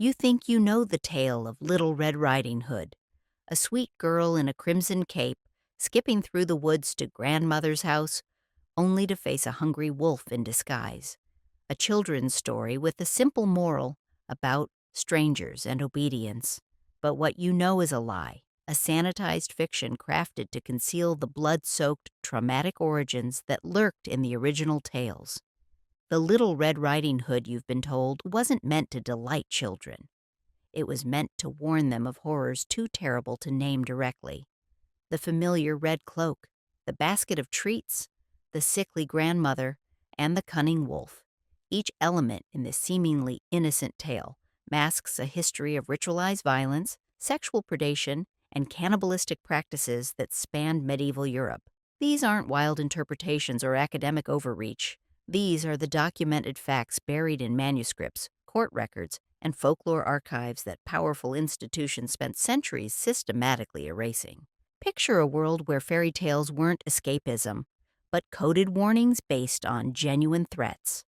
You think you know the tale of Little Red Riding Hood, a sweet girl in a crimson cape skipping through the woods to grandmother's house, only to face a hungry wolf in disguise. A children's story with a simple moral about strangers and obedience. But what you know is a lie, a sanitized fiction crafted to conceal the blood-soaked, traumatic origins that lurked in the original tales. The Little Red Riding Hood, you've been told, wasn't meant to delight children. It was meant to warn them of horrors too terrible to name directly. The familiar red cloak, the basket of treats, the sickly grandmother, and the cunning wolf. Each element in this seemingly innocent tale masks a history of ritualized violence, sexual predation, and cannibalistic practices that spanned medieval Europe. These aren't wild interpretations or academic overreach. These are the documented facts buried in manuscripts, court records, and folklore archives that powerful institutions spent centuries systematically erasing. Picture a world where fairy tales weren't escapism, but coded warnings based on genuine threats.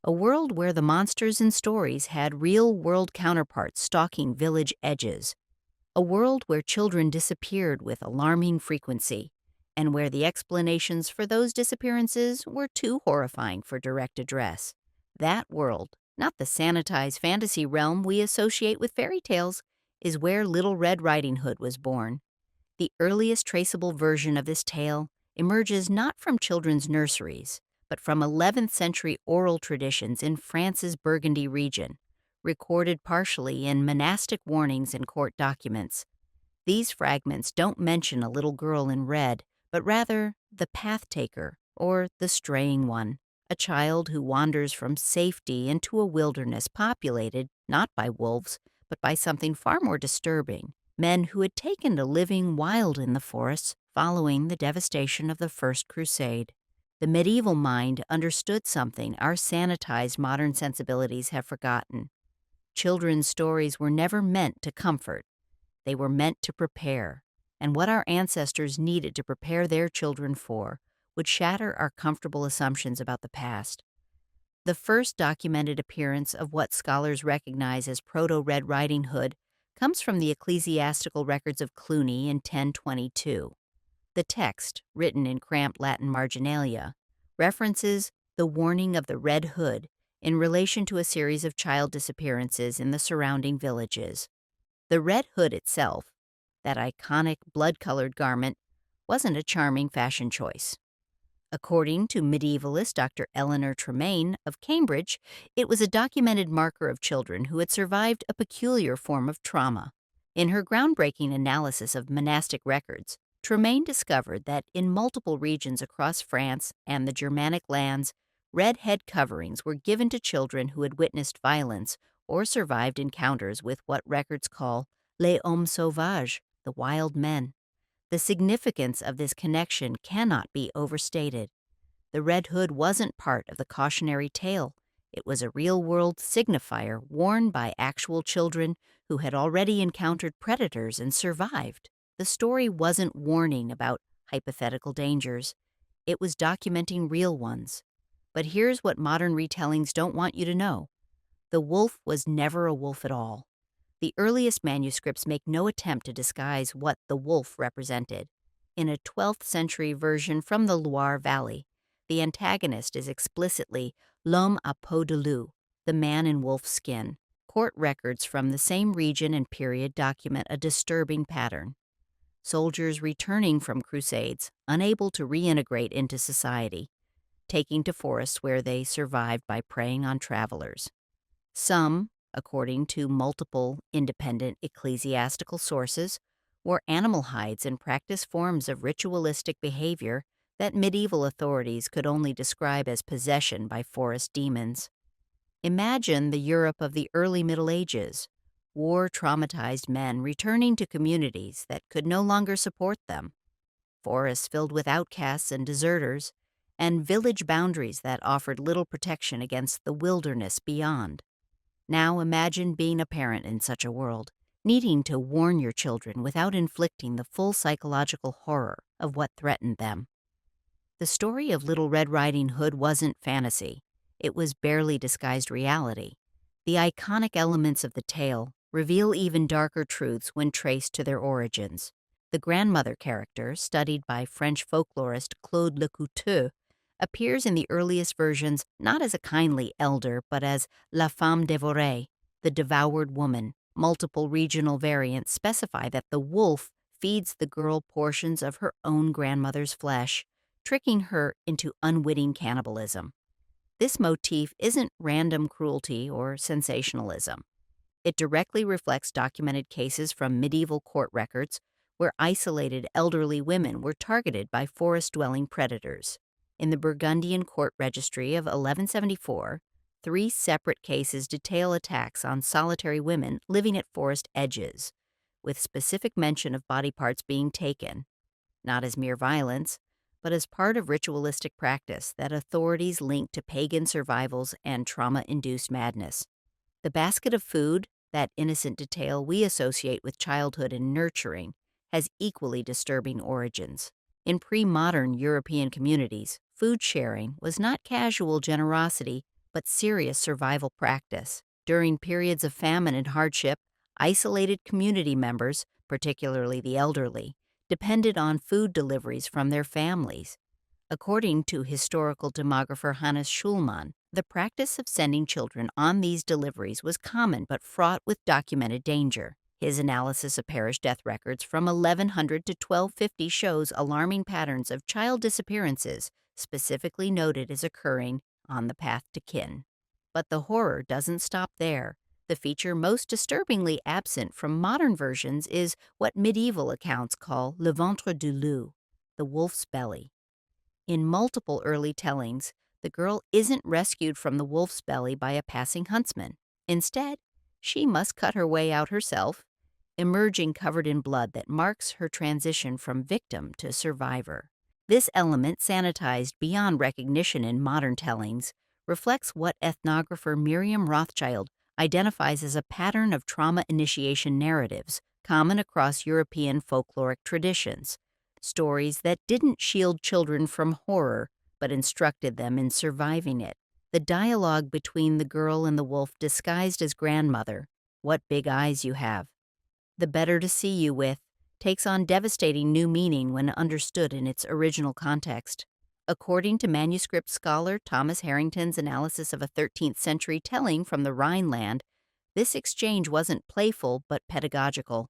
A world where the monsters in stories had real-world counterparts stalking village edges. A world where children disappeared with alarming frequency, and where the explanations for those disappearances were too horrifying for direct address. That world, not the sanitized fantasy realm we associate with fairy tales, is where Little Red Riding Hood was born. The earliest traceable version of this tale emerges not from children's nurseries, but from 11th century oral traditions in France's Burgundy region, recorded partially in monastic warnings and court documents. These fragments don't mention a little girl in red, but rather the path taker, or the straying one, a child who wanders from safety into a wilderness populated not by wolves, but by something far more disturbing, men who had taken to living wild in the forests following the devastation of the First Crusade. The medieval mind understood something our sanitized modern sensibilities have forgotten. Children's stories were never meant to comfort. They were meant to prepare, and what our ancestors needed to prepare their children for would shatter our comfortable assumptions about the past. The first documented appearance of what scholars recognize as Proto-Red Riding Hood comes from the ecclesiastical records of Cluny in 1022. The text, written in cramped Latin marginalia, references the warning of the Red Hood in relation to a series of child disappearances in the surrounding villages. The Red Hood itself, that iconic blood-colored garment, wasn't a charming fashion choice. According to medievalist Dr. Eleanor Tremaine of Cambridge, it was a documented marker of children who had survived a peculiar form of trauma. In her groundbreaking analysis of monastic records, Tremaine discovered that in multiple regions across France and the Germanic lands, red head coverings were given to children who had witnessed violence or survived encounters with what records call les hommes sauvages, the wild men. The significance of this connection cannot be overstated. The Red Hood wasn't part of the cautionary tale. It was a real-world signifier worn by actual children who had already encountered predators and survived. The story wasn't warning about hypothetical dangers. It was documenting real ones. But here's what modern retellings don't want you to know. The wolf was never a wolf at all. The earliest manuscripts make no attempt to disguise what the wolf represented. In a 12th century version from the Loire Valley, the antagonist is explicitly l'homme à peau de loup, the man in wolf skin. Court records from the same region and period document a disturbing pattern. Soldiers returning from crusades, unable to reintegrate into society, taking to forests where they survived by preying on travelers. Some, according to multiple independent ecclesiastical sources, wore animal hides and practiced forms of ritualistic behavior that medieval authorities could only describe as possession by forest demons. Imagine the Europe of the early Middle Ages, war-traumatized men returning to communities that could no longer support them, forests filled with outcasts and deserters, and village boundaries that offered little protection against the wilderness beyond. Now imagine being a parent in such a world, needing to warn your children without inflicting the full psychological horror of what threatened them. The story of Little Red Riding Hood wasn't fantasy. It was barely disguised reality. The iconic elements of the tale reveal even darker truths when traced to their origins. The grandmother character, studied by French folklorist Claude Lecouteux, appears in the earliest versions not as a kindly elder but as la femme dévorée, the devoured woman. Multiple regional variants specify that the wolf feeds the girl portions of her own grandmother's flesh, tricking her into unwitting cannibalism. This motif isn't random cruelty or sensationalism. It directly reflects documented cases from medieval court records where isolated elderly women were targeted by forest dwelling predators. In the Burgundian court registry of 1174, three separate cases detail attacks on solitary women living at forest edges, with specific mention of body parts being taken, not as mere violence, but as part of ritualistic practice that authorities link to pagan survivals and trauma induced madness. The basket of food, that innocent detail we associate with childhood and nurturing, has equally disturbing origins. In pre modern European communities, food sharing was not casual generosity, but serious survival practice. During periods of famine and hardship, isolated community members, particularly the elderly, depended on food deliveries from their families. According to historical demographer Hannes Schulman, the practice of sending children on these deliveries was common but fraught with documented danger. His analysis of parish death records from 1100 to 1250 shows alarming patterns of child disappearances, specifically noted as occurring on the path to kin. But the horror doesn't stop there. The feature most disturbingly absent from modern versions is what medieval accounts call le ventre du loup, the wolf's belly. In multiple early tellings, the girl isn't rescued from the wolf's belly by a passing huntsman. Instead, she must cut her way out herself, emerging covered in blood that marks her transition from victim to survivor. This element, sanitized beyond recognition in modern tellings, reflects what ethnographer Miriam Rothschild identifies as a pattern of trauma initiation narratives common across European folkloric traditions. Stories that didn't shield children from horror, but instructed them in surviving it. The dialogue between the girl and the wolf disguised as grandmother, "What big eyes you have," "the better to see you with," takes on devastating new meaning when understood in its original context. According to manuscript scholar Thomas Harrington's analysis of a 13th century telling from the Rhineland, this exchange wasn't playful but pedagogical,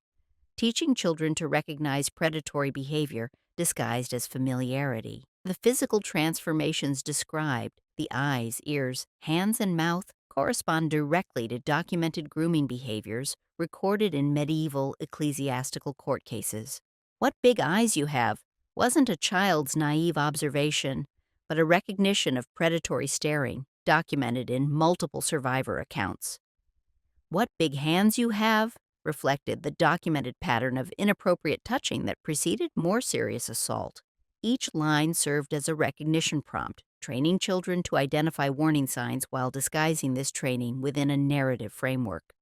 teaching children to recognize predatory behavior disguised as familiarity. The physical transformations described, the eyes, ears, hands, and mouth, correspond directly to documented grooming behaviors recorded in medieval ecclesiastical court cases. "What big eyes you have" wasn't a child's naive observation, but a recognition of predatory staring, documented in multiple survivor accounts. "What big hands you have" reflected the documented pattern of inappropriate touching that preceded more serious assault. Each line served as a recognition prompt, training children to identify warning signs while disguising this training within a narrative framework.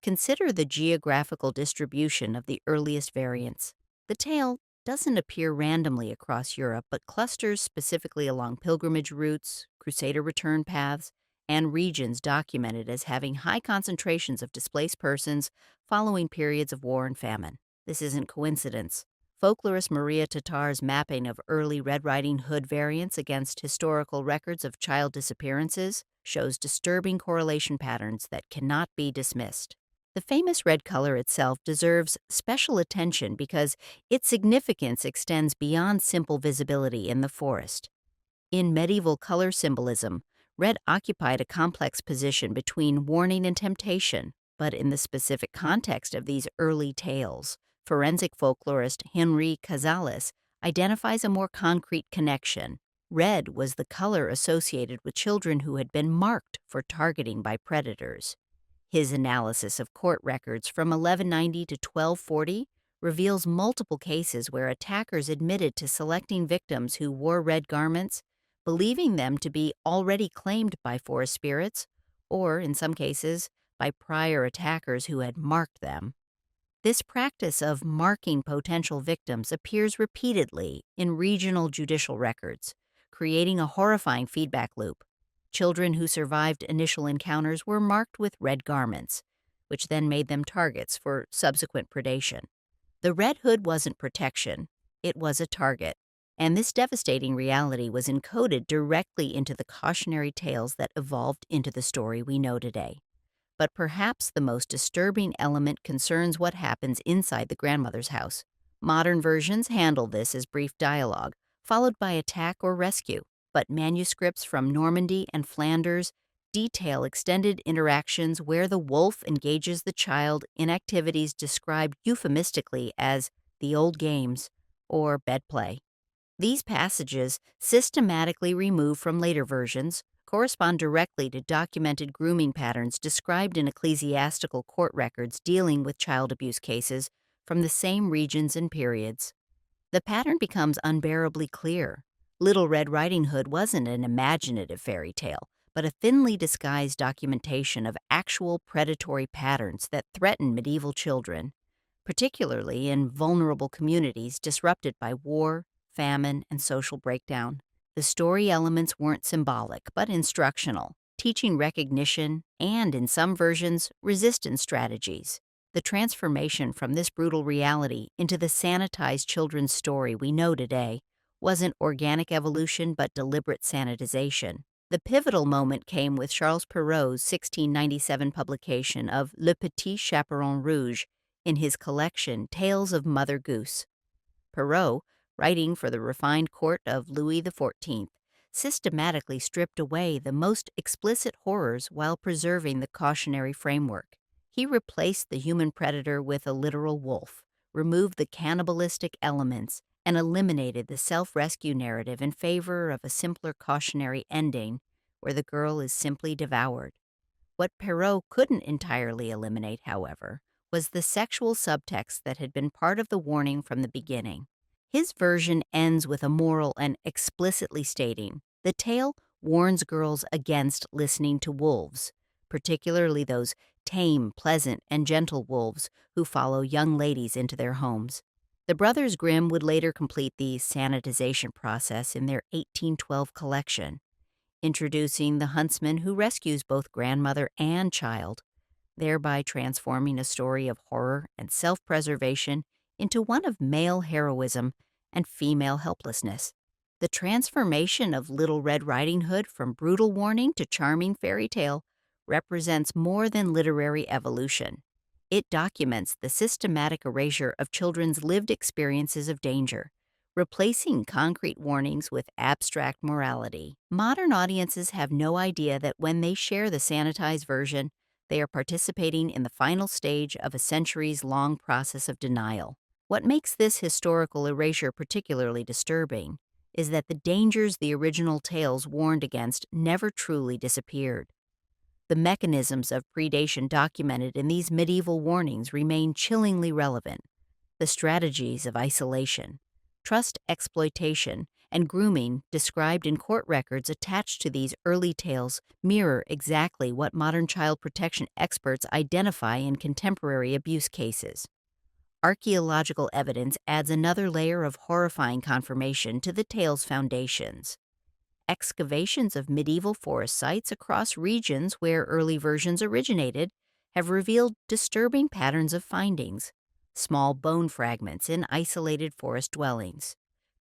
Consider the geographical distribution of the earliest variants. The tale doesn't appear randomly across Europe, but clusters specifically along pilgrimage routes, crusader return paths, and regions documented as having high concentrations of displaced persons following periods of war and famine. This isn't coincidence. Folklorist Maria Tatar's mapping of early Red Riding Hood variants against historical records of child disappearances shows disturbing correlation patterns that cannot be dismissed. The famous red color itself deserves special attention because its significance extends beyond simple visibility in the forest. In medieval color symbolism, red occupied a complex position between warning and temptation, but in the specific context of these early tales, forensic folklorist Henri Cazalis identifies a more concrete connection. Red was the color associated with children who had been marked for targeting by predators. His analysis of court records from 1190 to 1240 reveals multiple cases where attackers admitted to selecting victims who wore red garments, believing them to be already claimed by forest spirits, or, in some cases, by prior attackers who had marked them. This practice of marking potential victims appears repeatedly in regional judicial records, creating a horrifying feedback loop. Children who survived initial encounters were marked with red garments, which then made them targets for subsequent predation. The red hood wasn't protection, it was a target, and this devastating reality was encoded directly into the cautionary tales that evolved into the story we know today. But perhaps the most disturbing element concerns what happens inside the grandmother's house. Modern versions handle this as brief dialogue, followed by attack or rescue, but manuscripts from Normandy and Flanders detail extended interactions where the wolf engages the child in activities described euphemistically as the old games or bed play. These passages, systematically removed from later versions, correspond directly to documented grooming patterns described in ecclesiastical court records dealing with child abuse cases from the same regions and periods. The pattern becomes unbearably clear. Little Red Riding Hood wasn't an imaginative fairy tale, but a thinly disguised documentation of actual predatory patterns that threaten medieval children, particularly in vulnerable communities disrupted by war, famine, and social breakdown. The story elements weren't symbolic, but instructional, teaching recognition and, in some versions, resistance strategies. The transformation from this brutal reality into the sanitized children's story we know today wasn't organic evolution but deliberate sanitization. The pivotal moment came with Charles Perrault's 1697 publication of Le Petit Chaperon Rouge in his collection Tales of Mother Goose. Perrault, writing for the refined court of Louis XIV, systematically stripped away the most explicit horrors while preserving the cautionary framework. He replaced the human predator with a literal wolf, removed the cannibalistic elements, and eliminated the self-rescue narrative in favor of a simpler cautionary ending where the girl is simply devoured. What Perrault couldn't entirely eliminate, however, was the sexual subtext that had been part of the warning from the beginning. His version ends with a moral and explicitly stating, the tale warns girls against listening to wolves, particularly those tame, pleasant, and gentle wolves who follow young ladies into their homes. The brothers Grimm would later complete the sanitization process in their 1812 collection, introducing the huntsman who rescues both grandmother and child, thereby transforming a story of horror and self-preservation into one of male heroism and female helplessness. The transformation of Little Red Riding Hood from brutal warning to charming fairy tale represents more than literary evolution. It documents the systematic erasure of children's lived experiences of danger, replacing concrete warnings with abstract morality. Modern audiences have no idea that when they share the sanitized version, they are participating in the final stage of a centuries-long process of denial. What makes this historical erasure particularly disturbing is that the dangers the original tales warned against never truly disappeared. The mechanisms of predation documented in these medieval warnings remain chillingly relevant. The strategies of isolation, trust exploitation, and grooming described in court records attached to these early tales mirror exactly what modern child protection experts identify in contemporary abuse cases. Archaeological evidence adds another layer of horrifying confirmation to the tale's foundations. Excavations of medieval forest sites across regions where early versions originated have revealed disturbing patterns of findings: small bone fragments in isolated forest dwellings,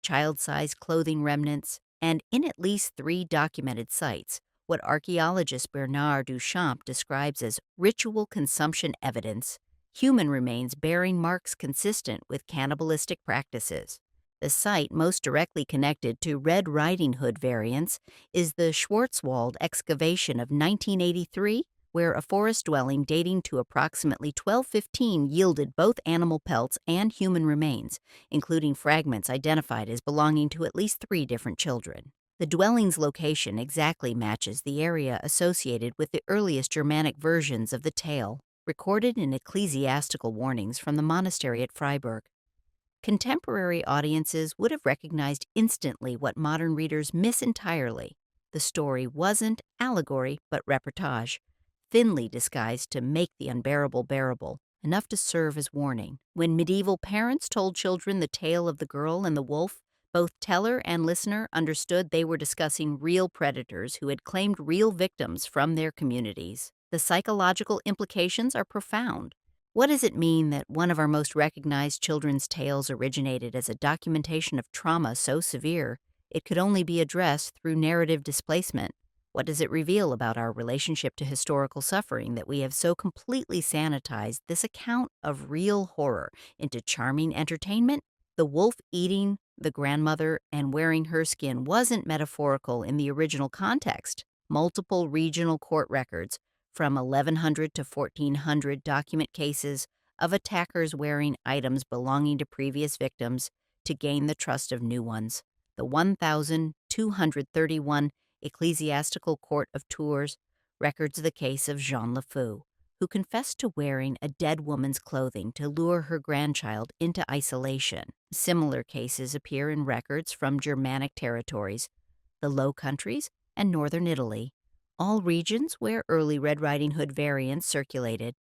child-sized clothing remnants, and in at least 3 documented sites, what archaeologist Bernard Duchamp describes as ritual consumption evidence, human remains bearing marks consistent with cannibalistic practices. The site most directly connected to Red Riding Hood variants is the Schwarzwald excavation of 1983, where a forest dwelling dating to approximately 1215 yielded both animal pelts and human remains, including fragments identified as belonging to at least 3 different children. The dwelling's location exactly matches the area associated with the earliest Germanic versions of the tale, recorded in ecclesiastical warnings from the monastery at Freiburg. Contemporary audiences would have recognized instantly what modern readers miss entirely. The story wasn't allegory but reportage, thinly disguised to make the unbearable bearable, enough to serve as warning. When medieval parents told children the tale of the girl and the wolf, Both teller and listener understood they were discussing real predators who had claimed real victims from their communities. The psychological implications are profound. What does it mean that one of our most recognized children's tales originated as a documentation of trauma so severe it could only be addressed through narrative displacement? What does it reveal about our relationship to historical suffering that we have so completely sanitized this account of real horror into charming entertainment? The wolf eating the grandmother and wearing her skin wasn't metaphorical in the original context. Multiple regional court records, from 1100 to 1400, document cases of attackers wearing items belonging to previous victims to gain the trust of new ones. The 1231 Ecclesiastical Court of Tours records the case of Jean Le Fou, who confessed to wearing a dead woman's clothing to lure her grandchild into isolation. Similar cases appear in records from Germanic territories, the Low Countries, and northern Italy, all regions where early Red Riding Hood variants circulated.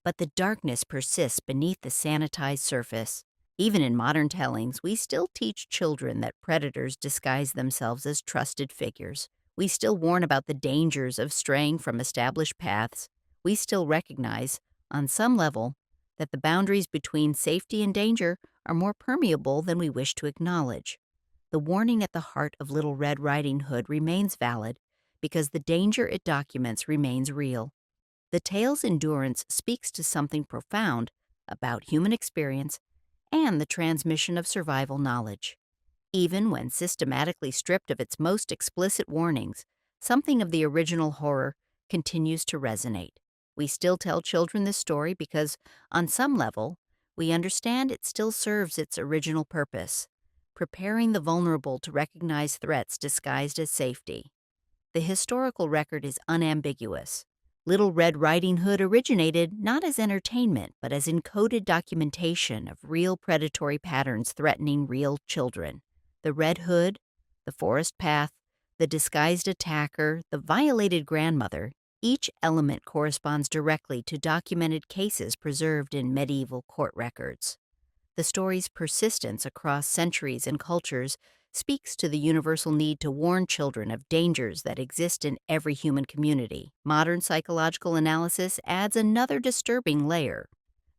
But the darkness persists beneath the sanitized surface. Even in modern tellings, we still teach children that predators disguise themselves as trusted figures. We still warn about the dangers of straying from established paths. We still recognize, on some level, that the boundaries between safety and danger are more permeable than we wish to acknowledge. The warning at the heart of Little Red Riding Hood remains valid because the danger it documents remains real. The tale's endurance speaks to something profound about human experience and the transmission of survival knowledge. Even when systematically stripped of its most explicit warnings, something of the original horror continues to resonate. We still tell children this story because, on some level, we understand it still serves its original purpose, preparing the vulnerable to recognize threats disguised as safety. The historical record is unambiguous. Little Red Riding Hood originated not as entertainment, but as encoded documentation of real predatory patterns threatening real children. The Red Hood, the forest path, the disguised attacker, the violated grandmother, each element corresponds directly to documented cases preserved in medieval court records. The story's persistence across centuries and cultures speaks to the universal need to warn children of dangers that exist in every human community. Modern psychological analysis adds another disturbing layer.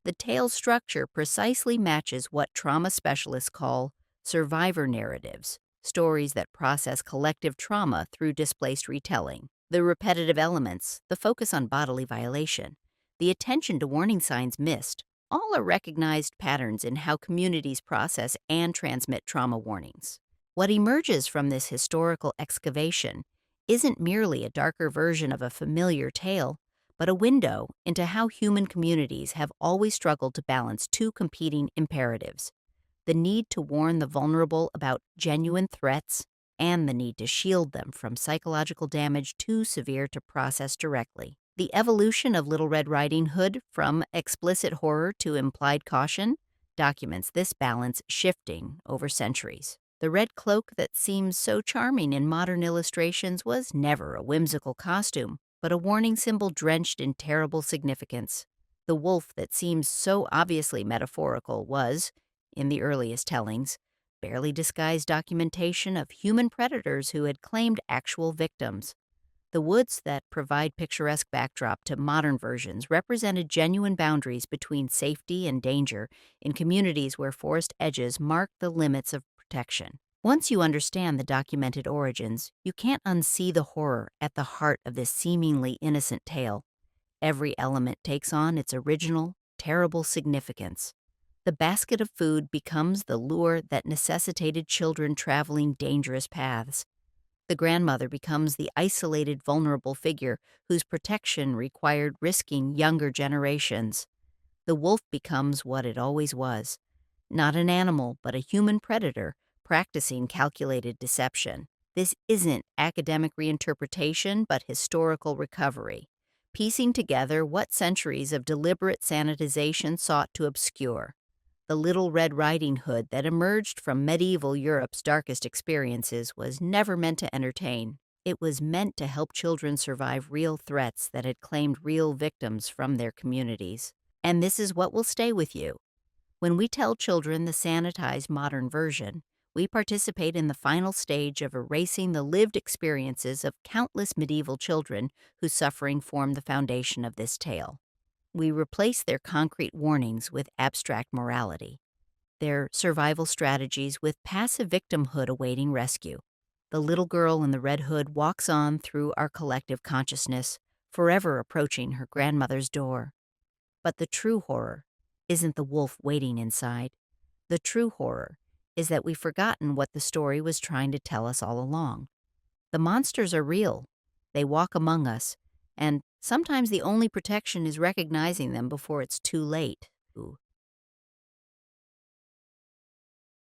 The tale's structure precisely matches what trauma specialists call survivor narratives, stories that process collective trauma through displaced retelling. The repetitive elements, the focus on bodily violation, the attention to warning signs missed, all are recognized patterns in how communities process and transmit trauma warnings. What emerges from this historical excavation isn't merely a darker version of a familiar tale, but a window into how human communities have always struggled to balance two competing imperatives: the need to warn the vulnerable about genuine threats and the need to shield them from psychological damage too severe to process directly. The evolution of Little Red Riding Hood from explicit horror to implied caution documents this balance shifting over centuries. The red cloak that seems so charming in modern illustrations was never a whimsical costume, but a warning symbol drenched in terrible significance. The wolf that seems so obviously metaphorical was, in the earliest tellings, barely disguised documentation of human predators who had claimed actual victims. The woods that provide picturesque backdrop to modern versions represented genuine boundaries between safety and danger in communities where forest edges mark the limits of protection. Once you understand the documented origins, you can't unsee the horror at the heart of this seemingly innocent tale. Every element takes on its original, terrible significance. The basket of food becomes the lure that necessitated children traveling dangerous paths. The grandmother becomes the isolated, vulnerable figure whose protection required risking younger generations. The wolf becomes what it always was: not an animal, but a human predator practicing calculated deception. This isn't academic reinterpretation, but historical recovery, piecing together what centuries of deliberate sanitization sought to obscure. The Little Red Riding Hood that emerged from medieval Europe's darkest experiences was never meant to entertain. It was meant to help children survive real threats that had claimed real victims from their communities. And this is what will stay with you. When we tell children the sanitized modern version, we participate in the final stage of erasing the lived experiences of countless medieval children whose suffering formed the foundation of this tale. We replace their concrete warnings with abstract morality, their survival strategies with passive victimhood awaiting rescue. The little girl in the red hood walks on through our collective consciousness, forever approaching her grandmother's door. But the true horror isn't the wolf waiting inside. The true horror is that we've forgotten what the story was trying to tell us all along. The monsters are real. They walk among us, and sometimes the only protection is recognizing them before it's too late. Ooh.